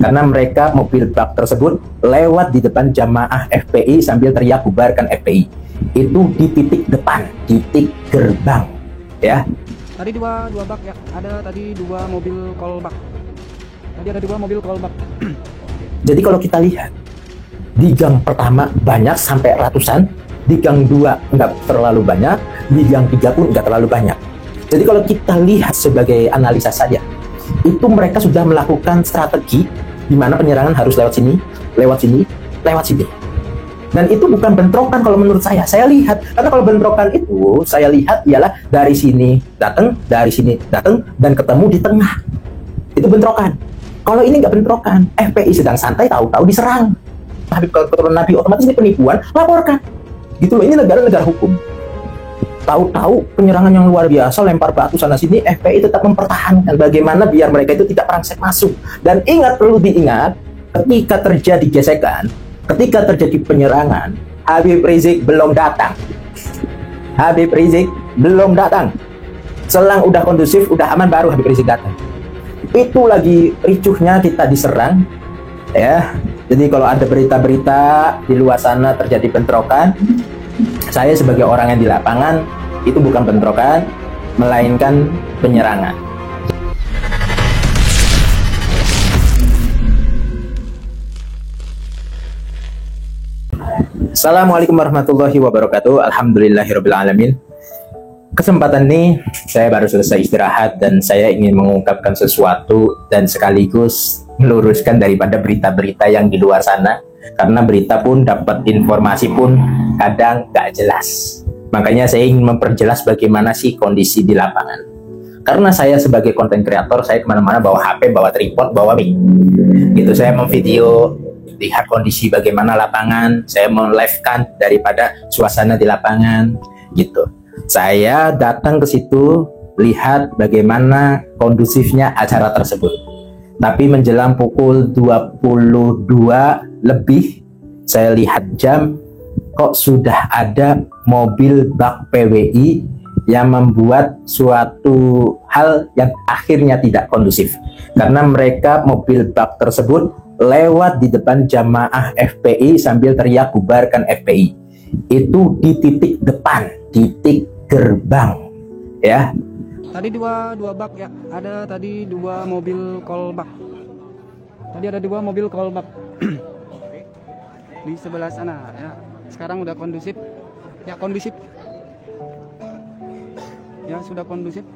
karena mereka mobil bak tersebut lewat di depan jamaah FPI sambil teriak bubarkan FPI. Itu di titik depan, titik gerbang, ya. Tadi dua bak ya, ada tadi dua mobil callback. Tadi ada dua mobil callback. Jadi kalau kita lihat di gang pertama banyak sampai ratusan, di gang 2 nggak terlalu banyak, di gang 3 pun nggak terlalu banyak. Jadi kalau kita lihat sebagai analisa saja, itu mereka sudah melakukan strategi di mana penyerangan harus lewat sini, lewat sini, lewat sini. Dan itu bukan bentrokan kalau menurut saya. Saya lihat, karena kalau bentrokan itu saya lihat ialah dari sini datang, dari sini datang, dan ketemu di tengah. Itu bentrokan. Kalau ini nggak bentrokan, FPI sedang santai, tahu-tahu diserang. Tapi kalau keturunan Nabi otomatis ini penipuan, laporkan. Gitu loh, ini negara-negara hukum. Tahu-tahu penyerangan yang luar biasa, lempar batu sana sini, FPI tetap mempertahankan bagaimana biar mereka itu tidak merangsek masuk. Dan ingat, perlu diingat, ketika terjadi gesekan, ketika terjadi penyerangan, Habib Rizik belum datang. Habib Rizik belum datang. Selang udah kondusif, udah aman, baru Habib Rizik datang. Itu lagi ricuhnya kita diserang, ya. Jadi kalau ada berita-berita di luar sana terjadi bentrokan, saya sebagai orang yang di lapangan, itu bukan bentrokan, melainkan penyerangan. Assalamualaikum warahmatullahi wabarakatuh. Alhamdulillahirabbil alamin. Kesempatan ini saya baru selesai istirahat dan saya ingin mengungkapkan sesuatu dan sekaligus meluruskan daripada berita-berita yang di luar sana, karena berita pun dapat informasi pun kadang gak jelas. Makanya saya ingin memperjelas bagaimana sih kondisi di lapangan. Karena saya sebagai konten kreator, saya kemana-mana bawa HP, bawa tripod, bawa mic. Gitu, saya memvideo lihat kondisi bagaimana lapangan, saya melive-kan daripada suasana di lapangan, gitu. Saya datang ke situ lihat bagaimana kondusifnya acara tersebut. Tapi menjelang pukul 22 lebih, saya lihat jam, kok sudah ada mobil bak PWI yang membuat suatu hal yang akhirnya tidak kondusif. Karena mereka mobil bak tersebut lewat di depan jamaah FPI sambil teriak bubarkan FPI. Itu di titik depan, titik gerbang, ya. Tadi dua bak ya, ada tadi dua mobil callback. Tadi ada dua mobil callback di sebelah sana ya. Sekarang udah kondusif. Ya, kondusif. Ya, sudah kondusif.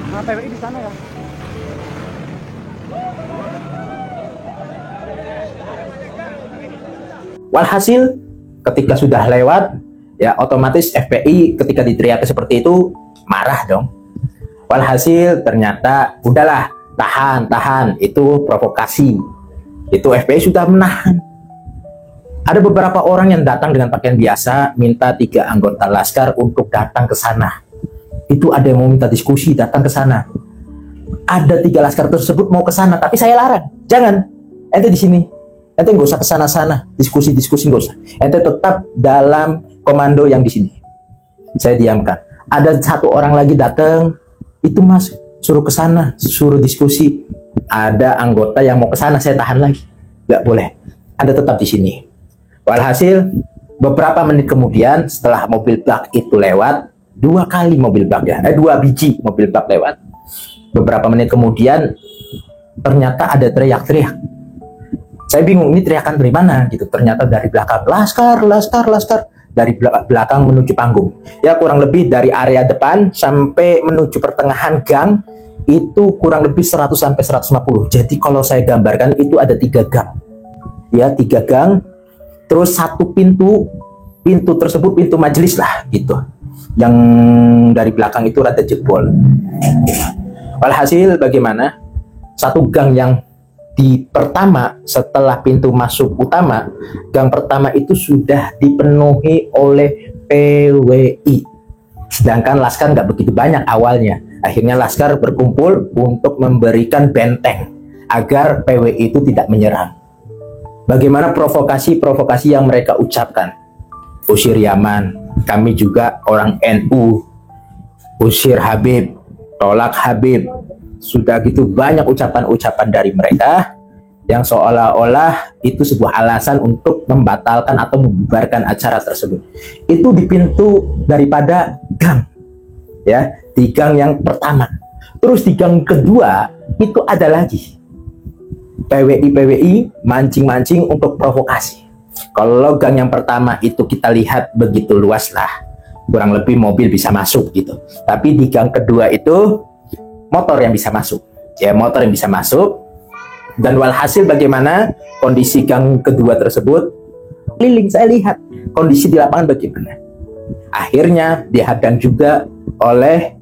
Nah, PWI di sana ya. Walhasil ketika sudah lewat, ya otomatis FPI ketika diteriaki seperti itu marah dong. Walhasil ternyata udahlah, tahan, itu provokasi. Itu FPI sudah menahan. Ada beberapa orang yang datang dengan pakaian biasa, minta 3 anggota laskar untuk datang ke sana. Itu ada yang mau minta diskusi, datang ke sana. Ada 3 laskar tersebut mau ke sana, tapi saya larang. Jangan, ente di sini. Ente nggak usah ke sana-sana, diskusi nggak usah. Ente tetap dalam komando yang di sini. Saya diamkan. Ada 1 orang lagi datang, itu mas suruh ke sana, suruh diskusi. Ada anggota yang mau ke sana, saya tahan lagi. Nggak boleh. Anda tetap di sini. Walhasil beberapa menit kemudian setelah mobil bak itu lewat, 2 kali mobil bak ya, 2 biji mobil bak lewat. Beberapa menit kemudian ternyata ada teriak-teriak. Saya bingung ini teriakan dari mana gitu. Ternyata dari belakang, laskar. Dari belakang menuju panggung. Ya kurang lebih dari area depan sampai menuju pertengahan gang itu kurang lebih 100 sampai 150. Jadi kalau saya gambarkan itu ada 3 gang. Ya 3 gang. Terus 1 pintu tersebut pintu majelis lah gitu. Yang dari belakang itu rada jebol. Walhasil bagaimana? 1 gang yang di pertama setelah pintu masuk utama, gang pertama itu sudah dipenuhi oleh PWI. Sedangkan laskar nggak begitu banyak awalnya. Akhirnya laskar berkumpul untuk memberikan benteng agar PWI itu tidak menyerang. bagaimana provokasi-provokasi yang mereka ucapkan. Usir Yaman, kami juga orang NU, usir Habib, tolak Habib. Sudah gitu banyak ucapan-ucapan dari mereka yang seolah-olah itu sebuah alasan untuk membatalkan atau membubarkan acara tersebut. Itu di pintu daripada gang, ya, di gang yang pertama. Terus di gang kedua itu ada lagi PWI mancing-mancing untuk provokasi. Kalau gang yang pertama itu kita lihat begitu luas lah, kurang lebih mobil bisa masuk gitu. Tapi di gang kedua itu motor yang bisa masuk, ya, motor yang bisa masuk. Dan walhasil bagaimana kondisi gang kedua tersebut, keliling saya lihat kondisi di lapangan bagaimana. Akhirnya dihadang juga oleh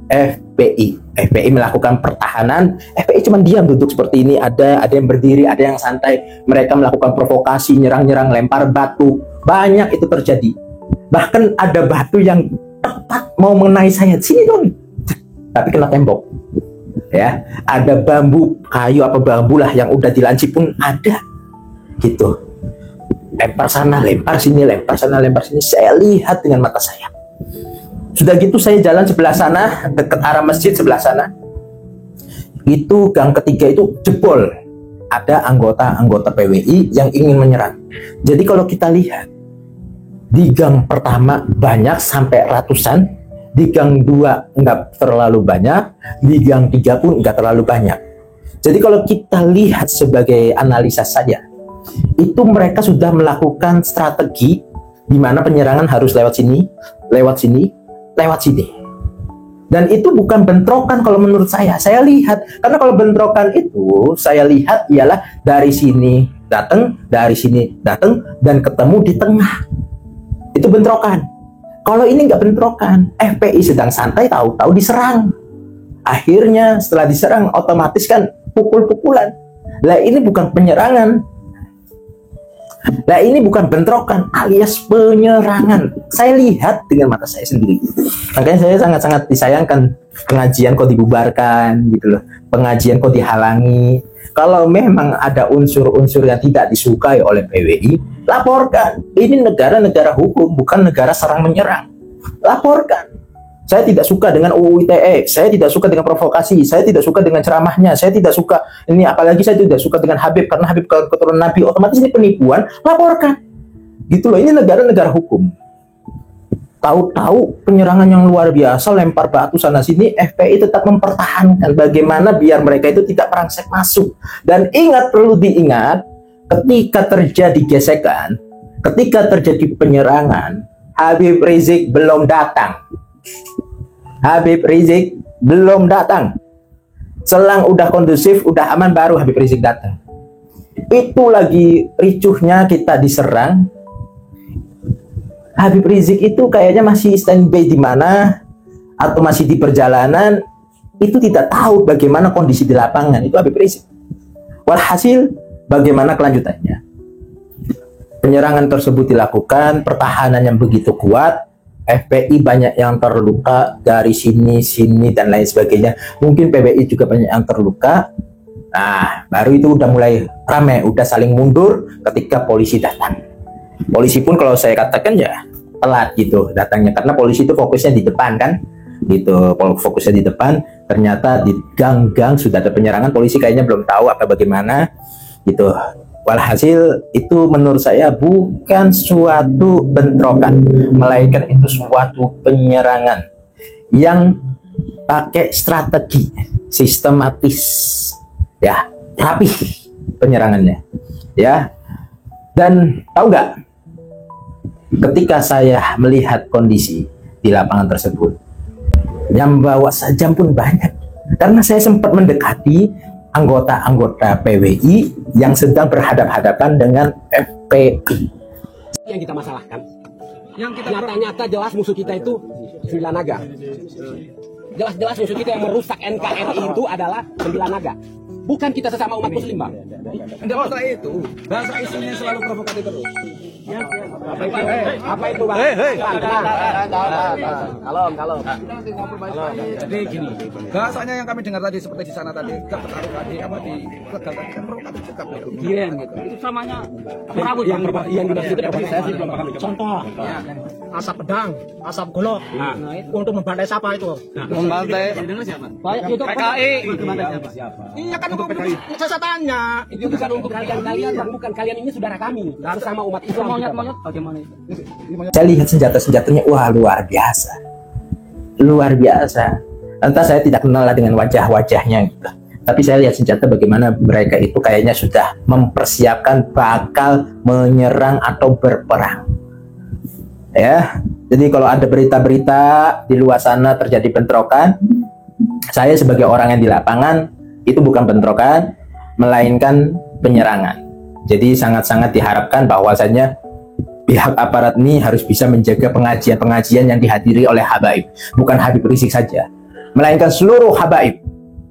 FPI. FPI melakukan pertahanan. FPI cuma diam duduk seperti ini, ada yang berdiri, ada yang santai. Mereka melakukan provokasi, nyerang-nyerang, lempar batu. Banyak itu terjadi. Bahkan ada batu yang tepat mau mengenai saya, sini dong, tapi kena tembok. Ya, ada bambu, kayu apa bambu lah yang udah dilancip pun ada, gitu. Lempar sana, lempar sini, lempar sana, lempar sini. Saya lihat dengan mata saya. Sudah gitu saya jalan sebelah sana, dekat arah masjid sebelah sana. Itu gang ketiga itu jebol. Ada anggota-anggota PWI yang ingin menyerang. Jadi kalau kita lihat di gang pertama banyak sampai ratusan. Di gang 2 nggak terlalu banyak, di gang 3 pun nggak terlalu banyak. Jadi kalau kita lihat sebagai analisa saja, itu mereka sudah melakukan strategi di mana penyerangan harus lewat sini, lewat sini, lewat sini. Dan itu bukan bentrokan kalau menurut saya. Saya lihat, karena kalau bentrokan itu saya lihat ialah dari sini datang, dari sini datang, dan ketemu di tengah. Itu bentrokan. Kalau ini nggak bentrokan, FPI sedang santai, tahu-tahu diserang. Akhirnya setelah diserang otomatis kan pukul-pukulan. Lah ini bukan penyerangan. Lah ini bukan bentrokan alias penyerangan. Saya lihat dengan mata saya sendiri. Makanya saya sangat-sangat disayangkan pengajian kok dibubarkan gitu loh. Pengajian kok dihalangi. Kalau memang ada unsur-unsur yang tidak disukai oleh PWI, laporkan. Ini negara-negara hukum, bukan negara serang menyerang. Laporkan. Saya tidak suka dengan UU ITE, saya tidak suka dengan provokasi, saya tidak suka dengan ceramahnya, saya tidak suka ini, apalagi saya tidak suka dengan Habib karena Habib keturunan Nabi, otomatis ini penipuan. Laporkan. Gitu loh, ini negara-negara hukum. Tahu-tahu penyerangan yang luar biasa, lempar batu sana sini, FPI tetap mempertahankan bagaimana biar mereka itu tidak merangsek masuk. Dan ingat, perlu diingat, ketika terjadi gesekan, ketika terjadi penyerangan, Habib Rizik belum datang. Habib Rizik belum datang. Selang udah kondusif, udah aman, baru Habib Rizik datang. Itu lagi ricuhnya kita diserang. Habib Rizik itu kayaknya masih standby di mana atau masih di perjalanan, itu tidak tahu bagaimana kondisi di lapangan. Itu Habib Rizik. Walhasil bagaimana kelanjutannya? Penyerangan tersebut dilakukan, pertahanan yang begitu kuat, FPI banyak yang terluka dari sini, dan lain sebagainya. Mungkin PBI juga banyak yang terluka. Nah, baru itu udah mulai ramai, udah saling mundur ketika polisi datang. Polisi pun kalau saya katakan ya telat gitu datangnya, karena polisi itu fokusnya di depan kan, gitu. Fokusnya di depan, ternyata di gang-gang sudah ada penyerangan, polisi kayaknya belum tahu apa bagaimana gitu. Walhasil itu menurut saya bukan suatu bentrokan, melainkan itu suatu penyerangan yang pakai strategi sistematis, ya, rapi penyerangannya, ya. Dan tahu nggak, ketika saya melihat kondisi di lapangan tersebut, yang bawa sajam pun banyak, karena saya sempat mendekati anggota-anggota PWI yang sedang berhadapan-hadapan dengan FPI. Yang kita masalahkan, yang kita nyata-nyata jelas musuh kita itu Sembilan Naga. Jelas-jelas musuh kita yang merusak NKRI itu adalah Sembilan Naga. Bukan kita sesama umat muslim, Bang. Tidak masalah itu. Bahasa isunya selalu provokatif terus. Apa itu, Bang? Kalem. Jadi gini, bahasanya yang kami dengar tadi seperti di sana tadi, gak bertaruh tadi, apa di legal tadi kan provokatif juga gitu. Giren gitu. Itu samanya rambut yang dimaksud itu apa? Saya sih belum paham. Contoh, Asap pedang, asap golok. Nah, Untuk membantai siapa itu? Membantai Banyak itu PKI. Iya kan untuk saya tanya. itu bukan untuk kalian, Bang. Bukan, kalian ini saudara kami. Sesama umat Islam. Monyet bagaimana itu? Saya lihat senjata-senjatanya, wah luar biasa. Luar biasa. Entah saya tidak kenal lah dengan wajah-wajahnya gitu. Tapi saya lihat senjata bagaimana mereka itu kayaknya sudah mempersiapkan bakal menyerang atau berperang. Ya, jadi kalau ada berita-berita di luar sana terjadi bentrokan, saya sebagai orang yang di lapangan itu bukan bentrokan, melainkan penyerangan. Jadi sangat-sangat diharapkan bahwasanya pihak aparat ini harus bisa menjaga pengajian-pengajian yang dihadiri oleh habaib, bukan Habib Rizik saja, melainkan seluruh habaib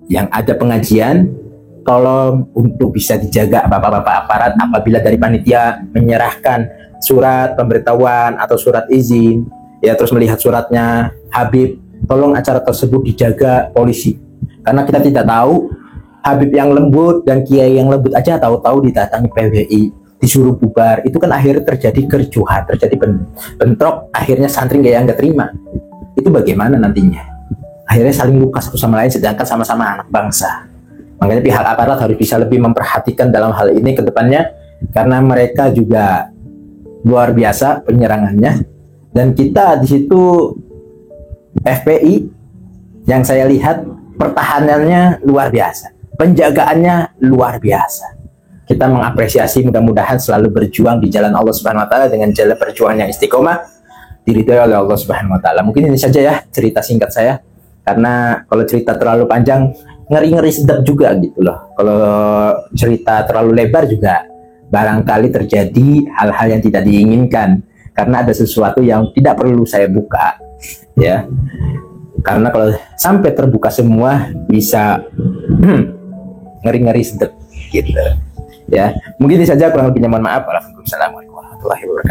yang ada pengajian. Tolong untuk bisa dijaga bapak-bapak aparat apabila dari panitia menyerahkan surat pemberitahuan atau surat izin, ya terus melihat suratnya Habib, tolong acara tersebut dijaga polisi, karena kita tidak tahu Habib yang lembut dan kiai yang lembut aja tahu-tahu didatangi PWI, disuruh bubar, itu kan akhirnya terjadi kericuhan, terjadi bentrok, akhirnya santri nggak terima. Itu bagaimana nantinya? Akhirnya saling luka satu sama lain sedangkan sama-sama anak bangsa. Makanya pihak aparat harus bisa lebih memperhatikan dalam hal ini ke depannya, karena mereka juga luar biasa penyerangannya, dan kita di situ FPI yang saya lihat pertahanannya luar biasa, penjagaannya luar biasa. Kita mengapresiasi, mudah-mudahan selalu berjuang di jalan Allah Subhanahu wa taala dengan jalan perjuangan yang istiqomah, diridhoi oleh Allah Subhanahu wa taala. Mungkin ini saja ya cerita singkat saya, karena kalau cerita terlalu panjang ngeri-ngeri sedap juga gitu loh. Kalau cerita terlalu lebar juga barangkali terjadi hal-hal yang tidak diinginkan, karena ada sesuatu yang tidak perlu saya buka ya. Karena kalau sampai terbuka semua bisa ngeri-ngeri sedap gitu. Ya, mungkin ini saja, kurang lebihnya mohon maaf. Waalaikumsalam warahmatullahi wabarakatuh.